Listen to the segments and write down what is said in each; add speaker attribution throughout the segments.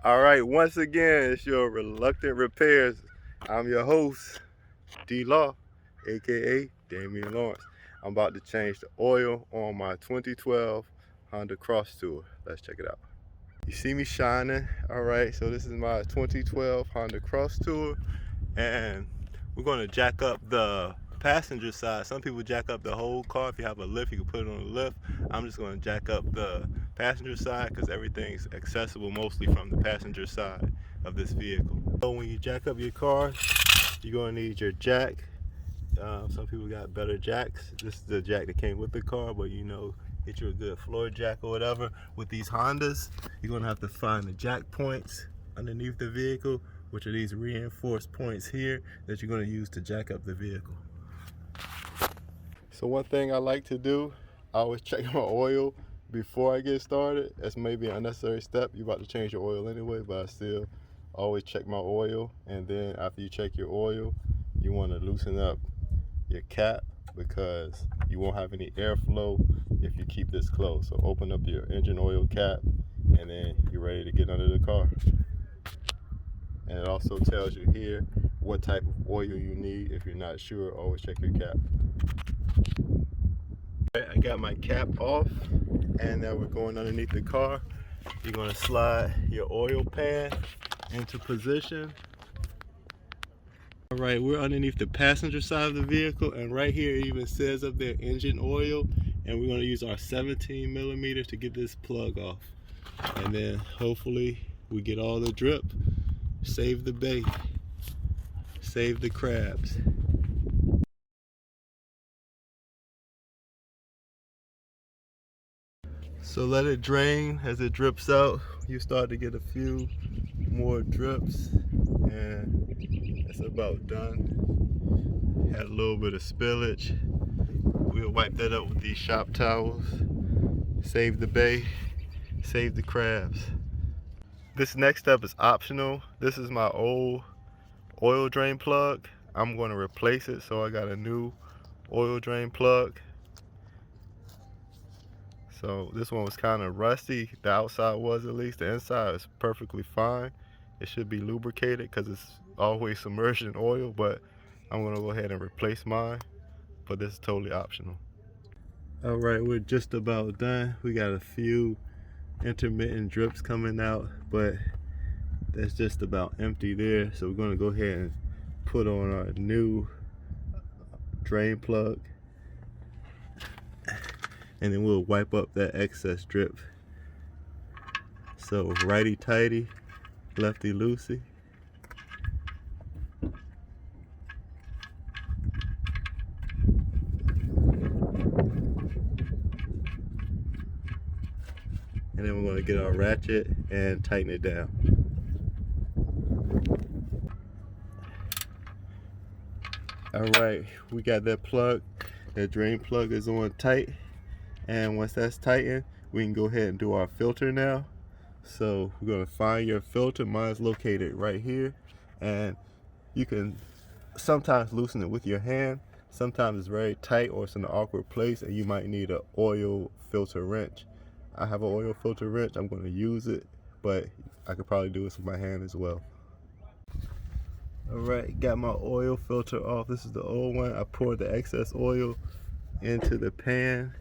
Speaker 1: All right, once again, it's your Reluctant Repairs. I'm your host, D-Law, aka Damian Lawrence. I'm about to change the oil on my 2012 Honda Crosstour. Let's check it out. You see me shining. All right, so this is my 2012 Honda Crosstour, and we're gonna jack up the passenger side. Some people jack up the whole car. If you have a lift, you can put it on a lift. I'm just gonna jack up the passenger side because everything's accessible mostly from the passenger side of this vehicle. So when you jack up your car, you're gonna need your jack. Some people got better jacks. This is the jack that came with the car, but you know, get you a good floor jack or whatever. With these Hondas, you're gonna have to find the jack points underneath the vehicle, which are these reinforced points here that you're gonna use to jack up the vehicle. So one thing I like to do, I always check my oil before I get started. That's maybe an unnecessary step. You're about to change your oil anyway, but I still always check my oil. And then after you check your oil, you wanna loosen up your cap because you won't have any airflow if you keep this closed. So open up your engine oil cap and then you're ready to get under the car. And it also tells you here what type of oil you need. If you're not sure, always check your cap. I got my cap off and now we're going underneath the car. You're going to slide your oil pan into position. All right, we're underneath the passenger side of the vehicle, and right here it even says up there engine oil, and we're going to use our 17 millimeters to get this plug off, and then hopefully we get all the drip, save the bait, save the crabs. So let it drain. As it drips out, you start to get a few more drips, and it's about done. Had a little bit of spillage. We'll wipe that up with these shop towels. Save the bait, save the crabs. This next step is optional. This is my old oil drain plug. I'm going to replace it, so I got a new oil drain plug. So this one was kind of rusty. The outside was, at least. The inside is perfectly fine. It should be lubricated because it's always submerged in oil, but I'm going to go ahead and replace mine. But this is totally optional. All right, we're just about done. We got a few intermittent drips coming out, but that's just about empty there. So we're going to go ahead and put on our new drain plug, and then we'll wipe up that excess drip. So righty tighty, lefty loosey. And then we're going to get our ratchet and tighten it down. All right, we got that plug. That drain plug is on tight. And once that's tightened, we can go ahead and do our filter now. So we're going to find your filter. Mine's located right here. And you can sometimes loosen it with your hand. Sometimes it's very tight or it's in an awkward place and you might need an oil filter wrench. I have an oil filter wrench. I'm going to use it, but I could probably do this with my hand as well. All right, got my oil filter off. This is the old one. I poured the excess oil into the pan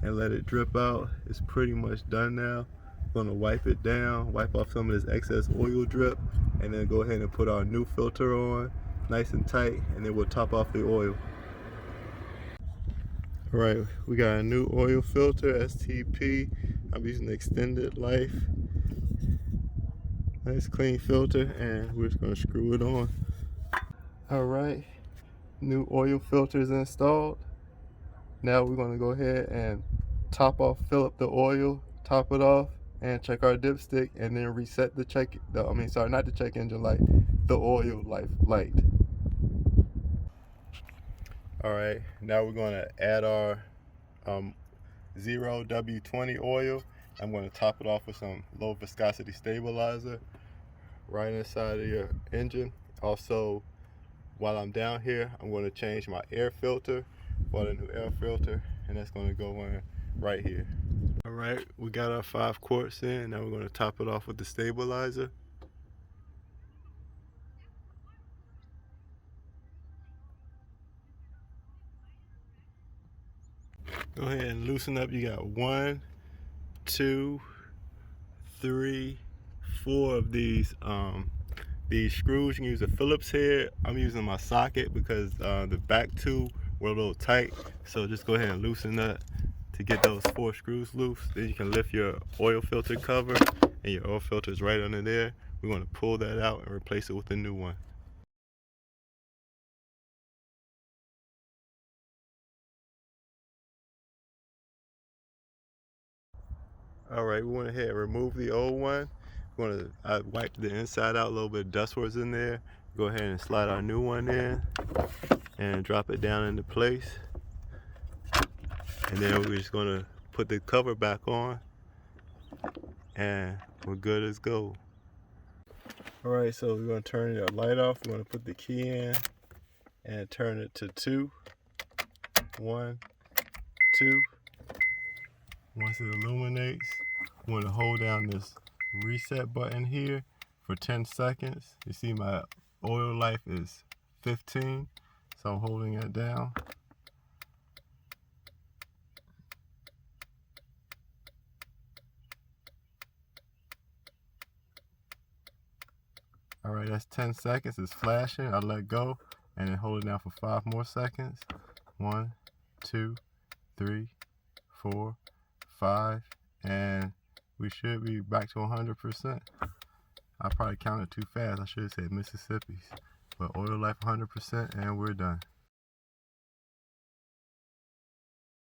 Speaker 1: and let it drip out. It's pretty much done now. I'm going to wipe it down, wipe off some of this excess oil drip, and then go ahead and put our new filter on nice and tight, and then we'll top off the oil. All right, we got a new oil filter, STP. I'm using the extended life. Nice clean filter, and we're just gonna screw it on. All right, new oil filter is installed. Now we're gonna go ahead and fill up the oil, top it off, and check our dipstick, and then reset the not the check engine light, the oil light. All right, now we're gonna add our 0W20 oil. I'm gonna top it off with some low viscosity stabilizer right inside of your engine. Also, while I'm down here, I'm gonna change my air filter for the new air filter, and that's gonna go in right here. All right, we got our 5 quarts in. Now we're gonna top it off with the stabilizer. Go ahead and loosen up. You got 1, 2, 3, 4 of these screws. You can use a Phillips head. I'm using my socket because the back two were a little tight. So just go ahead and loosen that to get those 4 screws loose. Then you can lift your oil filter cover, and your oil filter is right under there. We want to pull that out and replace it with a new one. All right, we went ahead and removed the old one. I wiped the inside out, a little bit of dust was in there. Go ahead and slide our new one in and drop it down into place. And then we're just gonna put the cover back on and we're good as gold. All right, so we're gonna turn the light off. We're gonna put the key in and turn it to 2. 1, 2. Once it illuminates, we want to hold down this reset button here for 10 seconds. You see my oil life is 15, so I'm holding it down. All right, that's 10 seconds. It's flashing. I let go and then hold it down for 5 more seconds. 1, 2, 3, 4, 5, and we should be back to 100%. I probably counted too fast. I should have said Mississippi's. But oil life 100% and we're done.